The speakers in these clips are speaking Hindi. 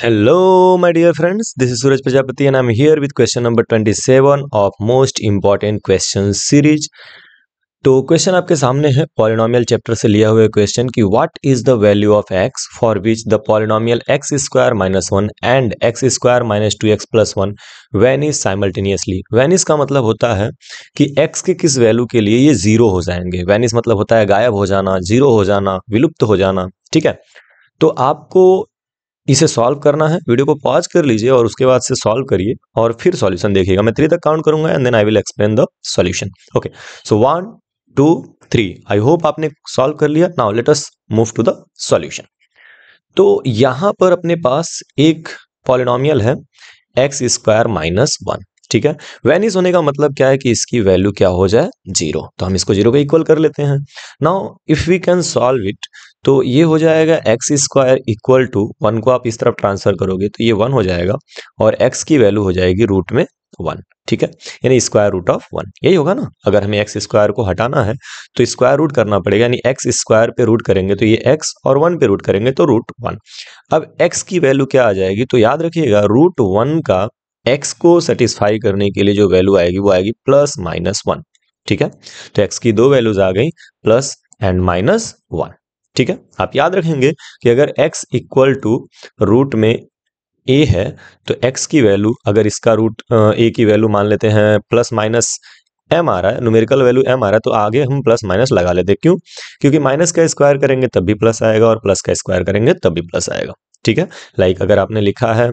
Hello, my dear friends. This is Suraj Prajapati, and I'm here with question number 27 of most important questions series. तो क्वेश्चन आपके सामने है पॉलिनोमियल चैप्टर से लिया हुआ क्वेश्चन कि what is the value of x for which the polynomial x square minus one and x square minus to x plus one vanish simultaneously. Vanish का मतलब होता है कि एक्स के किस वैल्यू के लिए ये जीरो हो जाएंगे। वैनिश मतलब होता है गायब हो जाना, जीरो हो जाना, विलुप्त हो जाना। ठीक है, तो आपको इसे सॉल्व करना है। वीडियो को पॉज कर लीजिए और उसके बाद से सॉल्व करिए और फिर सॉल्यूशन देखिएगा। मैं 3 तक काउंट करूंगा and then I will explain the solution. Okay, so 1 2 3। I hope आपने सॉल्व कर लिया। Now let us move to the solution. तो यहां पर अपने पास एक पॉलिनोमियल है एक्स स्क्वायर माइनस वन। ठीक है, वैनिश होने का मतलब क्या है कि इसकी वैल्यू क्या हो जाए, जीरो। तो हम इसको जीरो के इक्वल कर लेते हैं। Now if we can solve it, तो ये हो जाएगा x square equal to one को आप इस तरफ ट्रांसफर करोगे तो ये वन हो जाएगा और एक्स की वैल्यू हो जाएगी रूट में वन। ठीक है, यानी स्क्वायर रूट ऑफ वन, यही होगा ना। अगर हमें एक्स स्क्वायर को हटाना है तो स्क्वायर रूट करना पड़ेगा, यानी एक्स स्क्वायर पे रूट करेंगे तो ये एक्स और वन पे रूट करेंगे तो रूट वन। अब एक्स की वैल्यू क्या आ जाएगी, तो याद रखिएगा रूट वन का एक्स को सेटिस्फाई करने के लिए जो वैल्यू आएगी वो आएगी प्लस माइनस वन। ठीक है, तो एक्स की दो वैल्यूज आ गई, प्लस एंड माइनस वन। ठीक है, आप याद रखेंगे कि अगर x इक्वल टू रूट में a है तो x की वैल्यू, अगर इसका रूट a की वैल्यू मान लेते हैं प्लस माइनस m आ रहा है, न्यूमेरिकल वैल्यू m आ रहा है, तो आगे हम प्लस माइनस लगा लेते हैं। क्यों? क्योंकि माइनस का स्क्वायर करेंगे तब भी प्लस आएगा और प्लस का स्क्वायर करेंगे तब भी प्लस आएगा। ठीक है, लाइक अगर आपने लिखा है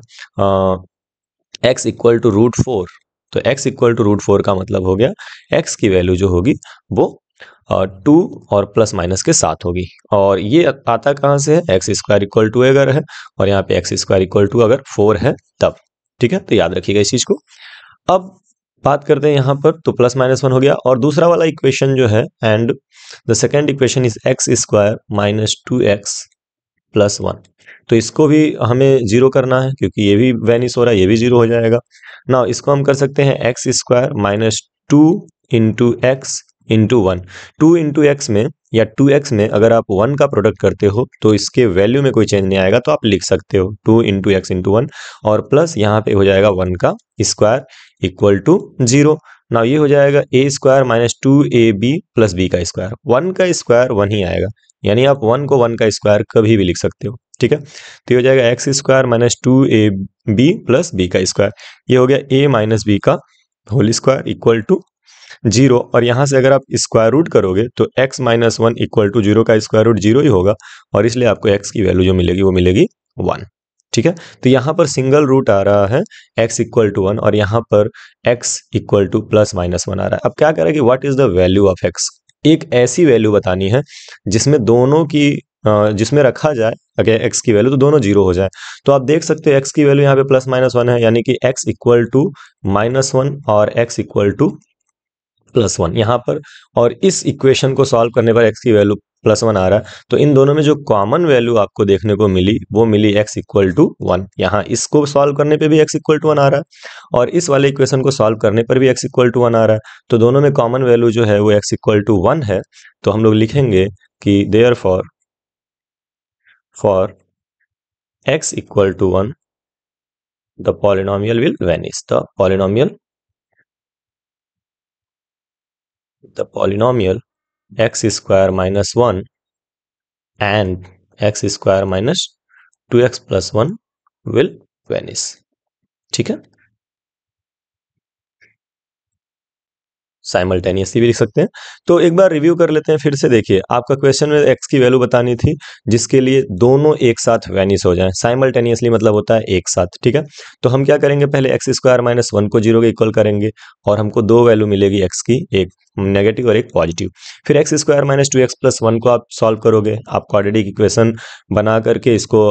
x equal to root four, तो x equal to root four का मतलब हो गया x की वैल्यू जो होगी वो टू और प्लस माइनस के साथ होगी। और ये आता कहाँ से है, एक्स स्क्वायर इक्वल टू अगर है और यहाँ पे एक्स स्क्वायर इक्वल टू अगर फोर है तब। ठीक है, तो याद रखिएगा इस चीज को। अब बात करते हैं यहाँ पर, तो प्लस माइनस वन हो गया और दूसरा वाला इक्वेशन जो है, and the second equation is x square minus to x plus one. तो इसको भी हमें जीरो करना है क्योंकि ये भी वैनिश हो रहा है, ये भी जीरो हो जाएगा ना। इसको हम कर सकते हैं x square minus two into x into one. Two into x में या टू एक्स में अगर आप वन का प्रोडक्ट करते हो तो इसके वैल्यू में कोई चेंज नहीं आएगा, तो आप लिख सकते हो two into x into one, और प्लस यहाँ पे हो जाएगा वन का स्क्वायर इक्वल टू जीरो। ना ये हो जाएगा A square minus two A B plus B का स्क्वायर। वन का स्क्वायर वन ही आएगा, यानी आप वन को वन का स्क्वायर कभी भी लिख सकते हो। ठीक है, तो ये हो जाएगा x square minus two A B plus B का स्क्वायर। ये हो गया ए माइनस बी का whole square equal to zero. और यहाँ से अगर आप स्क्वायर रूट करोगे तो x minus one equal to zero का स्क्वायर रूट जीरो ही होगा, और इसलिए आपको x की वैल्यू जो मिलेगी वो मिलेगी वन। ठीक है, तो यहाँ पर सिंगल रूट आ रहा है x इक्वल टू वन और यहाँ पर x equal to plus minus one आ रहा है। अब क्या करेंगे, what is the value of x। एक ऐसी वैल्यू बतानी है जिसमें दोनों की जिसमें रखा जाए अगर x की वैल्यू तो दोनों जीरो हो जाए। तो आप देख सकते हो x की वैल्यू यहाँ पे प्लस माइनस वन है, यानी कि x equal to minus one और x equal to plus one यहाँ पर। और इस इक्वेशन को सॉल्व करने पर x की वैल्यू प्लस वन आ रहा है, तो इन दोनों में जो कॉमन वैल्यू आपको देखने को मिली वो मिली x इक्वल टू वन। यहाँ इसको सॉल्व करने पे भी x इक्वल टू वन आ रहा है और इस वाले इक्वेशन को सॉल्व करने पर भी x इक्वल टू वन आ रहा है, तो दोनों में कॉमन वैल्यू जो है वो x इक्वल टू वन है। तो हम लोग लिखेंगे कि therefore x equal to one the polynomial will vanish. the polynomial x square minus 1 and x square minus 2x plus 1 will vanish। ठीक है, साइमल्टेनियसली भी लिख सकते हैं। तो एक बार रिव्यू कर लेते हैं फिर से। देखिए, आपका क्वेश्चन में x की वैल्यू बतानी थी जिसके लिए दोनों एक साथ वैनिश हो जाएं। साइमल्टेनियसली मतलब होता है एक साथ। ठीक है, तो हम क्या करेंगे, पहले एक्स स्क्वायर माइनस वन को जीरो के इक्वल करेंगे और हमको दो वैल्यू मिलेगी x की, एक नेगेटिव और एक पॉजिटिव। फिर x square minus to x plus one को आप सॉल्व करोगे। आप क्वाड्रेटिक इक्वेशन बना करके इसको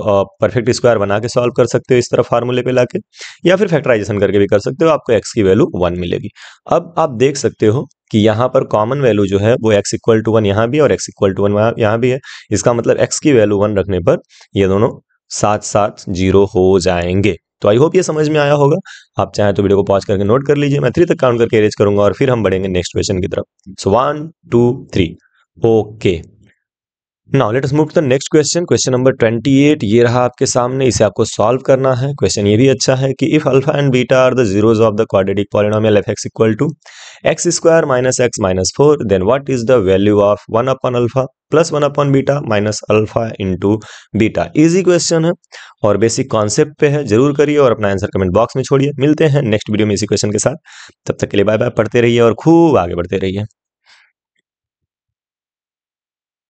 परफेक्ट स्क्वायर बना के सॉल्व कर सकते हो इस तरह फार्मूले पे लाके, या फिर फैक्टराइजेशन करके भी कर सकते हो, आपको x की वैल्यू वन मिलेगी। अब आप देख सकते हो कि यहाँ पर कॉमन वैल्यू जो है वो x इक्वल टू वन यहाँ भी और x इक्वल टू वन यहाँ भी है। इसका मतलब x की वैल्यू वन रखने पर ये दोनों साथ साथ जीरो हो जाएंगे। तो आई होप ये समझ में आया होगा। आप चाहें तो वीडियो को पॉज करके नोट कर लीजिए। मैं 3 तक काउंट करके अरेंज करूंगा और फिर हम बढ़ेंगे नेक्स्ट क्वेश्चन की तरफ। So 1 2 3। Okay, now let us move to the next question, question number 28 ये रहा आपके सामने, इसे आपको सॉल्व करना है। क्वेश्चन ये भी अच्छा है कि if alpha and beta are the zeros of the quadratic polynomial f x equal to x square minus x minus 4, then what is the value of 1 upon alpha plus 1 upon beta minus alpha into beta. Easy question है और बेसिक कॉन्सेप्ट पे है, जरूर करिए और अपना आंसर कमेंट बॉक्स में छोड़िए। मिलते हैं नेक्स्ट वीडियो में इसी क्वेश्चन के साथ, तब तक के लिए बाय बाय, पढ़ते रहिए और खूब आगे बढ़ते रहिए।